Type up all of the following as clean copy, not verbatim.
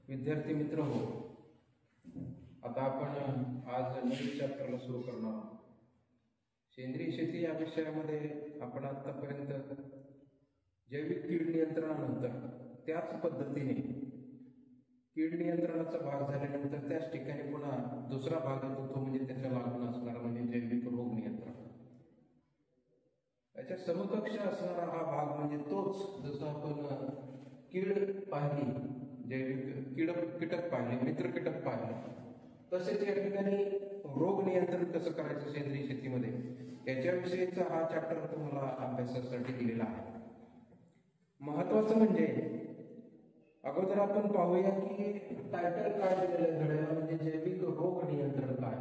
विद्यार्थी मित्र हो, आता आपण आज नवीन चॅप्टरला सुरू करणार आहोत. सेंद्रिय शेती या विषयामध्ये आपण आतापर्यंत जैविक कीड नियंत्रणानंतर त्याच पद्धतीने कीड नियंत्रणाचा भाग झाल्यानंतर त्याच ठिकाणी पुन्हा दुसरा भाग येतो, तो म्हणजे त्याच्या लागून असणारा म्हणजे जैविक रोग नियंत्रण. याच्या समकक्ष असणारा हा भाग म्हणजे तोच, जसं आपण कीड पाहिली, जैविक कीटक पाहिले, मित्र कीटक पाहिले, तसेच या ठिकाणी रोग नियंत्रण कसं करायचं सेंद्रिय शेतीमध्ये याच्याविषयीचा हा चॅप्टर तुम्हाला अभ्यासासाठी दिलेला आहे. महत्वाचं म्हणजे अगोदर आपण पाहूया की टायटल काय दिलेलं आहे म्हणजे जैविक रोग नियंत्रण काय.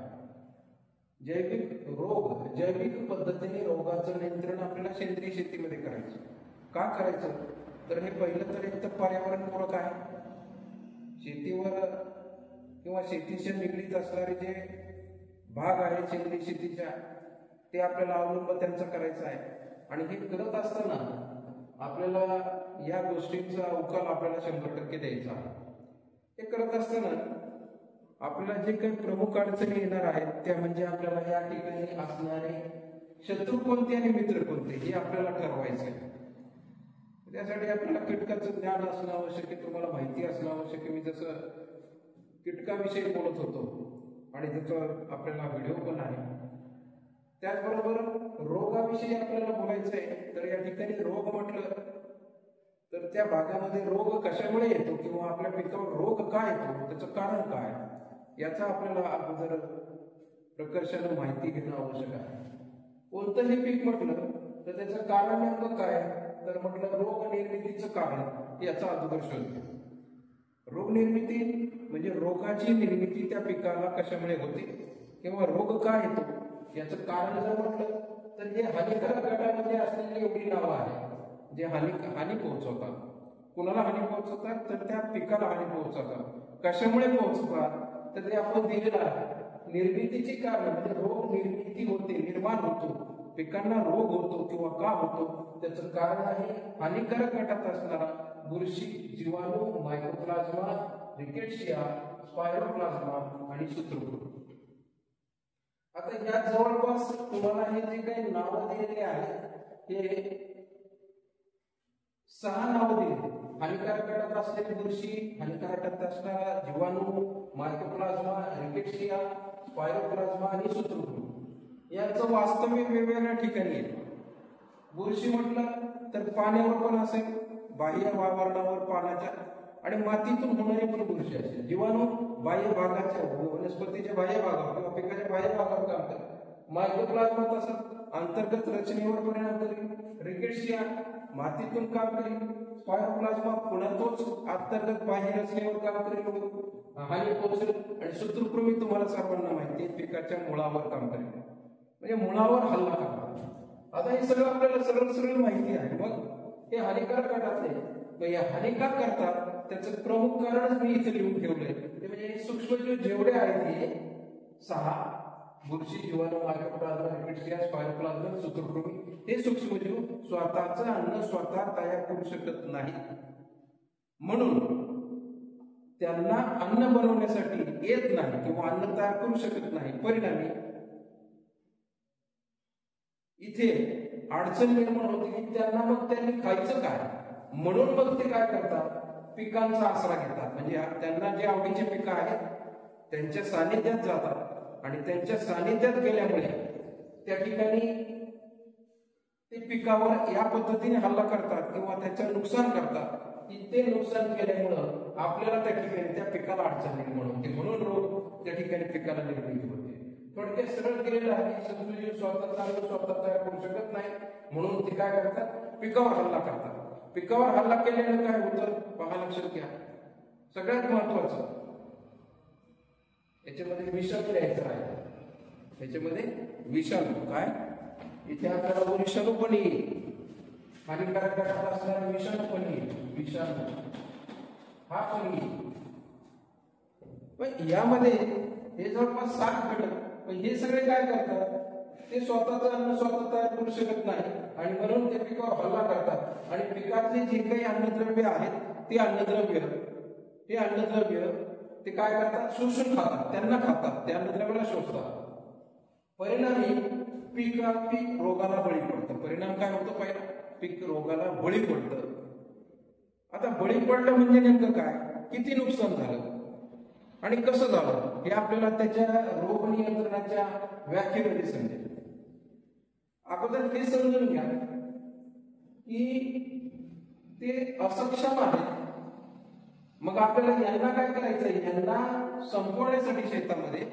जैविक पद्धतीने रोगाचं नियंत्रण आपल्याला सेंद्रिय शेतीमध्ये करायचं. का करायचं तर हे पहिलं तर एक तर पर्यावरणपूरक आहे. शेतीवर किंवा शेतीशी निगडीत असणारे जे भाग आहेत सेंद्रिय शेतीच्या, ते आपल्याला अवलंब त्यांचा करायचा आहे. आणि हे करत असताना आपल्याला या गोष्टींचा उकाल आपल्याला 100% द्यायचा आहे. हे करत असताना आपल्याला जे काही प्रमुख अडचणी येणार आहेत त्या म्हणजे आपल्याला या ठिकाणी असणारे शत्रू कोणते आणि मित्र कोणते हे आपल्याला ठरवायचे आहे. त्यासाठी आपल्याला कीटकाचं ज्ञान असणं आवश्यक आहे, तुम्हाला माहिती असणं आवश्यक आहे. मी जसं कीटकाविषयी बोलत होतो आणि त्याचं आपल्याला व्हिडिओ पण आहे. त्याचबरोबर रोगाविषयी आपल्याला बोलायचं आहे. तर या ठिकाणी रोग म्हटलं तर त्या भागामध्ये रोग कशामुळे येतो किंवा आपल्या पिकावर रोग का येतो, त्याचं कारण काय, याचा आपल्याला अगोदर प्रकर्षाने माहिती घेणं आवश्यक आहे. कोणतंही पीक म्हटलं तर त्याचं कारण नेमकं काय, तर म्हटलं रोग निर्मितीचं कारण याचा अगोदर शोध घ्या. रोग निर्मिती म्हणजे रोगाची निर्मिती त्या पिकाला कशामुळे होते किंवा रोग का येतो याचं कारण जर म्हटलं तर हे हानिकारक गटामध्ये असलेली एवढी नावं आहेत जे हानी पोहोचवतात. कुणाला हानी पोहोचवतात तर त्या पिकाला हानी पोहोचवतात. कशामुळे पोहोचतात तर ते आपण दिलेलं आहे. निर्मितीची कारण म्हणजे रोग निर्मिती होते, निर्माण होतो, पिकांना रोग होतो किंवा का होतो त्याचं कारण आहे हानिकारक गटात असणारा बुरशी, जीवाणू, मायकोप्लाझ्मा, रिकेट्सिया, स्पायरोप्लाझ्मा आणि सूत्रकृमी. आता या जवळपास तुम्हाला हे जे काही नावं दिलेली आहेत हे 6 नावं दिली. हानिकारक गटात असलेली बुरशी, हानिकारक गटात असणारा जीवाणू, मायकोप्लाझ्मा, रिकेट्सिया, स्पायरोप्लाझ्मा आणि सूत्रकृमी यांचं वास्तव्य वेगवेगळ्या ठिकाणी आहे. बुरशी म्हटलं तर पाण्यावर पण असेल, बाह्य वातावरणावर पाण्याच्या आणि मातीतून होणारी पण बुरशी असेल. जीवाणू बाह्य भागाच्या वनस्पतीच्या बाह्य भागावर किंवा पिकाच्या बाह्य भागावर काम करतात. मायक्रोप्लाझ्मा तसंच अंतर्गत रचनेवर परिणाम करेल. रिकेट्सिया मातीतून काम करेल. स्पायरोप्लाझ्मा पुन्हा तोच अंतर्गत बाह्य रचनेवर काम करेल, हानी पोहोचेल. आणि सूत्रकृमी तुम्हाला सर्वांना माहिती आहे पिकाच्या मुळावर काम करेल म्हणजे मुळावर हल्ला करणार. आता हे सगळं आपल्याला सरळ माहिती आहे. मग हे हानिकारक गटातले या हानिकारक करतात त्याचं प्रमुख कारणच मी इथे लिहून ठेवलंय. ते म्हणजे सूक्ष्मजीव जेवढे आहेत हे 6 बुरशी, जीवाणू, मायकोप्लाझ्मा, रिकेट्सिया, स्पायरोप्लाझ्मा, सूत्रकृमी हे सूक्ष्मजीव स्वतःचं अन्न स्वतः तयार करू शकत नाही. म्हणून त्यांना अन्न बनवण्यासाठी येत नाही किंवा अन्न तयार करू शकत नाही. परिणामी इथे अडचण निर्माण होते की त्यांना मग त्यांनी खायचं काय. म्हणून मग ते काय करतात, पिकांचा आसरा घेतात. म्हणजे त्यांना जे आवडीचे पिकं आहेत त्यांच्या सानिध्यात जातात आणि त्यांच्या सानिध्यात गेल्यामुळे त्या ठिकाणी ते पिकावर या पद्धतीने हल्ला करतात किंवा त्याचं नुकसान करतात. ते नुकसान केल्यामुळं आपल्याला त्या ठिकाणी त्या पिकाला अडचण निर्माण होते. म्हणून रोग त्या ठिकाणी पिकाला निर्मिती होते. थोडक्यात सरळ केलेलं आहे. सूक्ष्मजीव स्वतः तयार करू शकत नाही म्हणून ते काय करतात, पिकावर हल्ला करतात. पिकावर हल्ला केल्यानं काय होतं पहा, लक्षात घ्या. सगळ्यात महत्वाचं याच्यामध्ये विषाणू द्यायचं आहे. याच्यामध्ये विषाणू काय, इथे आपल्याला विषाणू पण येईल, हानिकारक गटात असणारा विषाणू पण येईल, विषाणू हा पण येईल. पण यामध्ये हे जवळपास 7 घटक. पण हे सगळे काय करतात, ते स्वतःचं अन्न स्वतः तयार करू शकत नाही आणि म्हणून ते पिकावर हल्ला करतात आणि पिकातले जे काही अन्नद्रव्य आहेत ते अन्नद्रव्य हे अन्नद्रव्य ते काय करतात, शोषून खातात, त्यांना खातात, त्या अन्नद्रव्याला शोषतात. परिणामी पीक रोगाला बळी पडतं. परिणाम काय होतं, पहिला पीक रोगाला बळी पडतं. आता बळी पडलं म्हणजे नेमकं काय, किती नुकसान झालं आणि कसं झालं हे आपल्याला त्याच्या रोग नियंत्रणाच्या व्याख्येमध्ये समजेल. अगोदर हे समजून घ्या की ते असक्षम आहेत. मग आपल्याला यांना काय करायचंय, यांना संपवण्यासाठी शेतामध्ये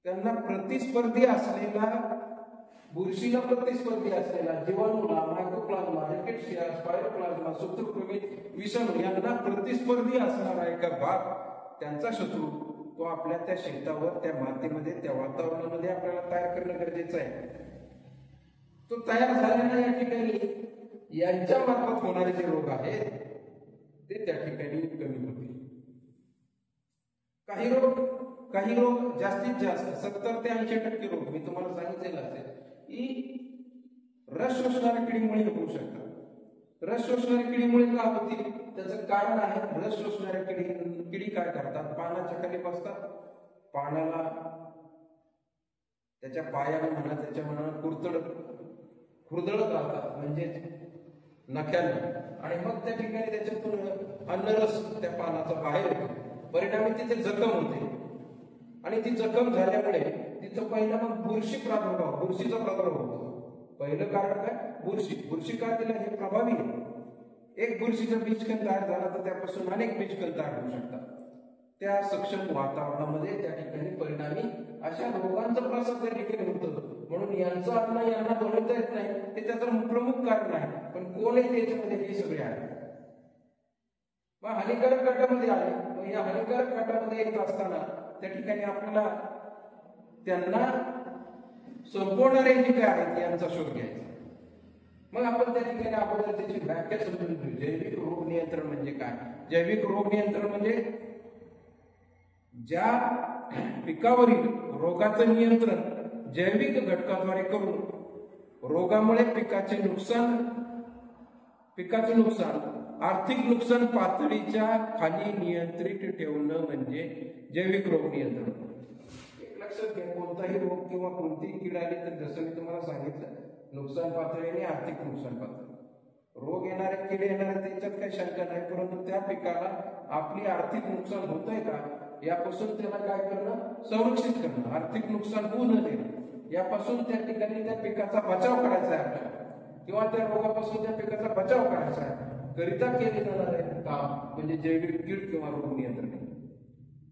त्यांना प्रतिस्पर्धी असलेला, बुरशीला प्रतिस्पर्धी असलेला, जीवाणूला, मायकोप्लाझ्मा, रिकेट्सिया, स्पायरोप्लाझ्मा, सूत्रकृमी, विषाणू यांना प्रतिस्पर्धी असणारा एका भाग, त्यांचा शत्रू, तो आपल्या त्या शेतावर, त्या मातीमध्ये, त्या वातावरणामध्ये आपल्याला तयार करणं गरजेचं आहे. तो तयार झालेला या ठिकाणी यांच्या मार्फत होणारे जे रोग आहेत ते त्या ठिकाणी कमी होतील. काही रोग जास्तीत जास्त 70 ते 80% रोग मी तुम्हाला सांगितलेलं असेल की रस शोषणाऱ्या किडीमुळे होऊ शकतात. रस शोषणाऱ्या किडीमुळे का होतील, त्याचं कारण आहे, रस शोषणाऱ्या किडी काय करतात, पानाच्या खाली बसतात, पानाला त्याच्या पायाने म्हणा, त्याच्या मनाला खुरदळत राहतात, म्हणजे नख्याने, आणि मग त्या ठिकाणी त्याच्यातून अन्नरस त्या पानाचा बाहेर येतो. परिणामी तिथे जखम होते आणि ती जखम झाल्यामुळे तिथं पहिला मग बुरशीचा प्रादुर्भाव होतो. पहिलं कारण काय, बुरशी का तिला हे प्रभावी आहे. एक बुरशीचा बीजकण तयार झाला तर त्यापासून अनेक बीजकण तयार होऊ शकतात. त्या सक्षम वातावरणामध्ये त्या ठिकाणी परिणामी अशा रोगांचा प्रसार त्या ठिकाणी होतं. म्हणून यांचं अन्न यांना बनवता येत नाही, हे त्याचं प्रमुख कारण आहे. पण कोण आहे त्याच्यामध्ये, हे सगळे आहे. मग हानिकारक गटामध्ये आले. मग या हानिकारक गटामध्ये येत असताना त्या ठिकाणी आपल्याला त्यांना संपवणारे जे काय आहेत यांचा शोध घ्यायचा. मग आपण त्या ठिकाणी अगोदर त्याची व्याख्या समजून घेऊ. जैविक रोग नियंत्रण म्हणजे काय. जैविक रोग नियंत्रण म्हणजे ज्या पिकावरील रोगाचं नियंत्रण जैविक घटकाद्वारे करून रोगामुळे पिकाचे नुकसान आर्थिक नुकसान पातळीच्या खाली नियंत्रित ठेवणं म्हणजे जैविक रोग नियंत्रण. एक लक्षात घ्या, कोणताही रोग किंवा कोणतीही कीड आली तर जसं मी तुम्हाला सांगितलं, नुकसान पातळी आणि आर्थिक नुकसान पातळी. रोग येणारे, कीड येणारे त्याच्यात काही शंका नाही, परंतु त्या पिकाला आपली आर्थिक नुकसान होतंय का यापासून त्याला काय करणं, संरक्षित करणं, आर्थिक नुकसान होऊ न देणं, यापासून त्या ठिकाणी त्या पिकाचा बचाव करायचा आहे आपल्याला, किंवा त्या रोगापासून त्या पिकाचा बचाव करायचा आहे, करिता केले जाणारे काम म्हणजे जैविक कीड किंवा रोग नियंत्रण.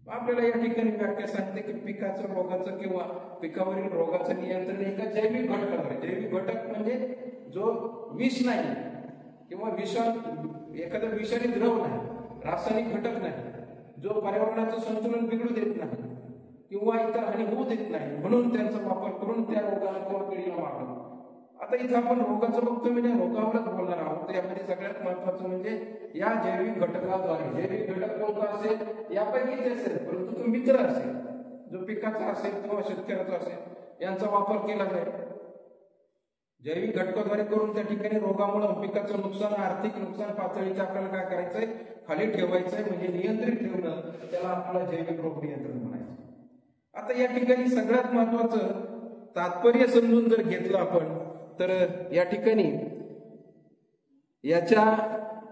आपल्याला या ठिकाणी व्याख्या सांगते की पिकाचं रोगाचं किंवा पिकावरील रोगाचं नियंत्रण एका जैविक घटकाद्वारे. जैविक घटक म्हणजे जो विष नाही किंवा एखादा विषारी द्रव नाही, रासायनिक घटक नाही, जो पर्यावरणाचं संतुलन बिघडू देत नाही किंवा इतर हानी होऊ देत नाही, म्हणून त्यांचा वापर करून त्या रोगाला किंवा किडीला मारणं. आता इथं आपण रोगाचं बघतो म्हणजे रोगावरच बोलणार आहोत. यामध्ये सगळ्यात महत्वाचं म्हणजे या जैविक घटकाद्वारे. जैविक घटक कोणता असेल, यापैकीच असेल, परंतु तो मित्र असेल, जो पिकाचा असेल किंवा शेतकऱ्याचा असेल, यांचा वापर केला जाईल. जैविक घटकाद्वारे करून त्या ठिकाणी रोगामुळे पिकाचं नुकसान, आर्थिक नुकसान पातळीचं आपल्याला काय करायचंय, खाली ठेवायचंय, म्हणजे नियंत्रित ठेवणं, त्याला आपल्याला जैविक रोग नियंत्रण म्हणायचं. आता या ठिकाणी सगळ्यात महत्वाचं तात्पर्य समजून जर घेतलं आपण तर या ठिकाणी याचा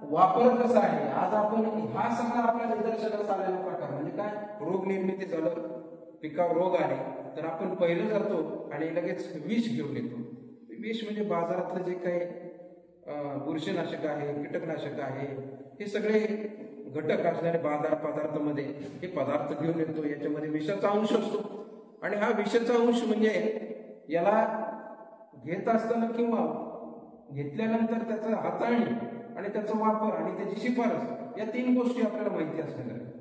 वापर कसा आहे. आज आपण हा सगळा आपल्या निदर्शनास आलेला प्रकार म्हणजे काय, रोग निर्मिती झालं, पिकावर रोग आले तर आपण पहिलं जातो आणि लगेच विष घेऊन येतो. विष म्हणजे बाजारातलं जे काही बुरशीनाशक आहे, कीटकनाशक आहे, हे सगळे घटक असणारे बाजार पदार्थामध्ये हे पदार्थ घेऊन येतो. याच्यामध्ये विषाचा अंश असतो आणि हा विषाचा अंश म्हणजे याला घेत असताना किंवा घेतल्यानंतर त्याचं हाताळणी आणि त्याचा वापर आणि त्याची शिफारस, या 3 गोष्टी आपल्याला माहिती असल्या गरजेचं.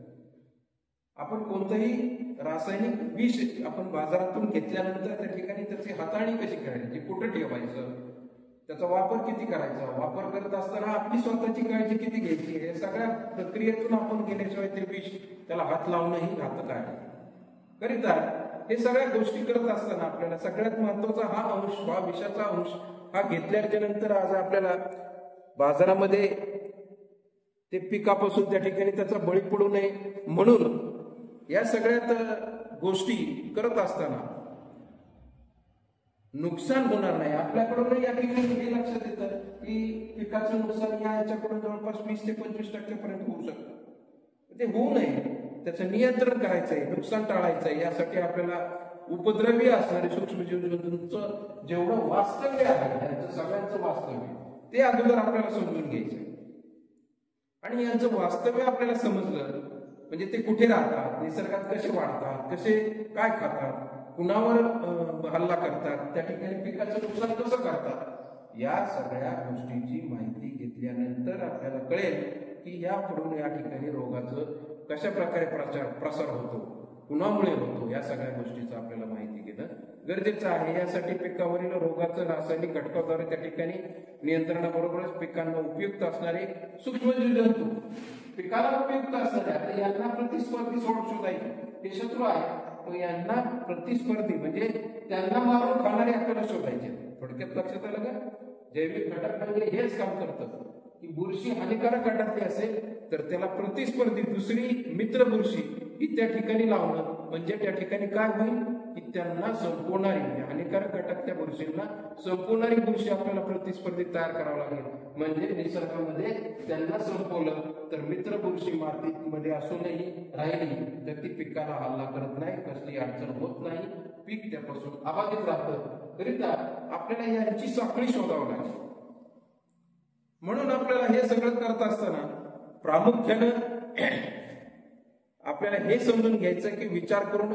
आपण कोणतंही रासायनिक विष आपण बाजारातून घेतल्यानंतर त्या ठिकाणी त्याची हाताळणी कशी करायची, कुठं ठेवायचं, त्याचा वापर किती करायचा, वापर करत असताना आपली स्वतःची काळजी किती घ्यायची, हे सगळ्या प्रक्रियेतून आपण गेल्याशिवाय ते विष त्याला हात लावणंही घातक आहे. करिता हे सगळ्या गोष्टी करत असताना आपल्याला सगळ्यात महत्वाचा हा अंश, हा विषाचा अंश, हा घेतल्याच्या नंतर आज आपल्याला बाजारामध्ये ते पिकापासून त्या ठिकाणी त्याचा बळी पडू नये म्हणून या सगळ्यात गोष्टी करत असताना नुकसान होणार नाही आपल्याकडून या ठिकाणी हे लक्षात येतं की पिकाचं नुकसान याच्याकडून जवळपास 20 ते 25% पर्यंत होऊ शकतं. ते होऊ नये त्याचं नियंत्रण करायचंय, नुकसान टाळायचंय. यासाठी आपल्याला उपद्रवी असणारे सूक्ष्मजीव जंतूंचं जेवढं वास्तव्य आहे त्यांचं सगळ्यांचं वास्तव्य ते अगोदर आपल्याला समजून घ्यायचंय. आणि यांचं वास्तव्य आपल्याला समजलं म्हणजे ते कुठे राहतात, निसर्गात कसे वाढतात, कसे काय खातात, कुणावर हल्ला करतात, त्या ठिकाणी पिकाचं नुकसान कसं करतात, या सगळ्या गोष्टीची माहिती घेतल्यानंतर आपल्याला कळेल की यापुढून या ठिकाणी रोगाचं कशा प्रकारे प्रसार होतो, कुणामुळे होतो, या सगळ्या गोष्टीचं आपल्याला माहिती घेणं गरजेचं आहे. यासाठी पिकावरील रोगाचं रासायनिक घटकाद्वारे त्या ठिकाणी नियंत्रणाबरोबरच पिकांना उपयुक्त असणारे सूक्ष्मजीव जंतू, पिकाला उपयुक्त असणारे, आता यांना प्रतिस्पर्धी शोधायचे, ते शत्रू आहे मग यांना प्रतिस्पर्धी म्हणजे त्यांना मारून खाणारे आपल्याला शोधायचे. थोडक्यात लक्षात आलं का? जैविक घटक म्हणजे हेच काम करतं की बुरशी हानिकारक गटातली असेल तर त्याला प्रतिस्पर्धी दुसरी मित्र बुरशी ही त्या ठिकाणी लावणं म्हणजे त्या ठिकाणी काय होईल की त्यांना संपवणारी हानिकारक घटक त्या बुरशींना संपवणारी बुरशी आपल्याला प्रतिस्पर्धी तयार करावं लागेल. म्हणजे निसर्गामध्ये त्यांना संपवलं तर मित्र बुरशी मातीमध्ये असूनही राहिली तर ती पिकाला हल्ला करत नाही, कसली अडचण होत नाही, पीक त्यापासून अबाधित राहतं. करिता आपल्याला यांची साखळी शोधावं लागेल. म्हणून आपल्याला हे सगळं करत असताना प्रामुख्यानं आपल्याला हे समजून घ्यायचं की विचार करून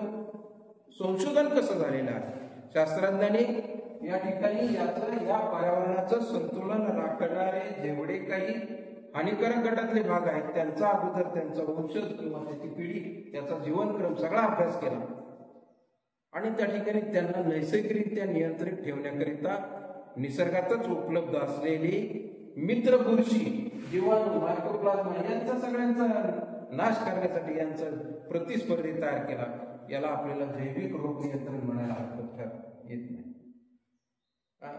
संशोधन कसं झालेलं आहे. शास्त्रज्ञांनी या ठिकाणी या पर्यावरणाचं संतुलन राखणारे जेवढे काही हानिकारक गटातले भाग आहेत त्यांचा अगोदर त्यांचा वंशज किंवा त्याची पिढी त्याचा जीवनक्रम सगळा अभ्यास केला आणि त्या ठिकाणी त्यांना नैसर्गिकरित्या नियंत्रित ठेवण्याकरिता निसर्गातच उपलब्ध असलेली मित्र बुरशी, जीवाणू, मायक्रोप्लाझ्मा यांचा सगळ्यांचा नाश करण्यासाठी यांचा प्रतिस्पर्धी तयार केला. याला आपल्याला जैविक रोग नियंत्रण म्हणायला हरकत येत नाही.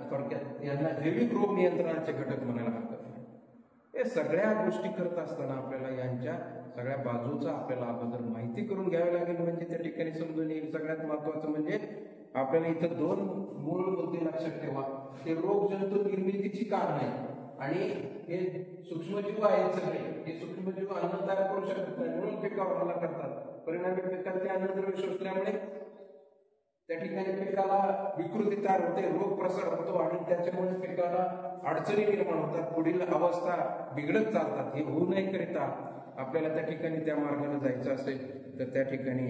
थोडक्यात यांना जैविक रोग नियंत्रणाचे घटक म्हणायला हरकत नाही. हे सगळ्या गोष्टी करत असताना आपल्याला यांच्या सगळ्या बाजूचा आपल्याला अगोदर माहिती करून घ्यावी लागेल म्हणजे त्या ठिकाणी समजून येईल. सगळ्यात महत्वाचं म्हणजे आपल्याला इथं 2 मूळ मुद्दे लक्षात ठेवा. ते रोग जंतू निर्मितीची कारण आहे आणि हे सूक्ष्मजीव आहेत सगळे, हे सूक्ष्मजीव अन्न तयार करू शकत नाही म्हणून पिकावर हल्ला करतात. परिणामी पिकात ते अन्नद्रव्य शोषल्यामुळे त्या ठिकाणी पिकाला विकृती तयार होते, रोग प्रसार होतो आणि त्याच्यामुळे पिकाला अडचणी निर्माण होतात, पुढील अवस्था बिघडत चालतात. हे होऊ नये करिता आपल्याला त्या ठिकाणी त्या मार्गाने जायचं असेल तर त्या ठिकाणी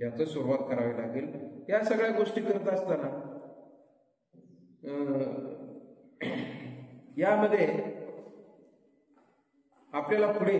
याचं सुरुवात करावी लागेल. या सगळ्या गोष्टी करत असताना यामध्ये आपल्याला पुढे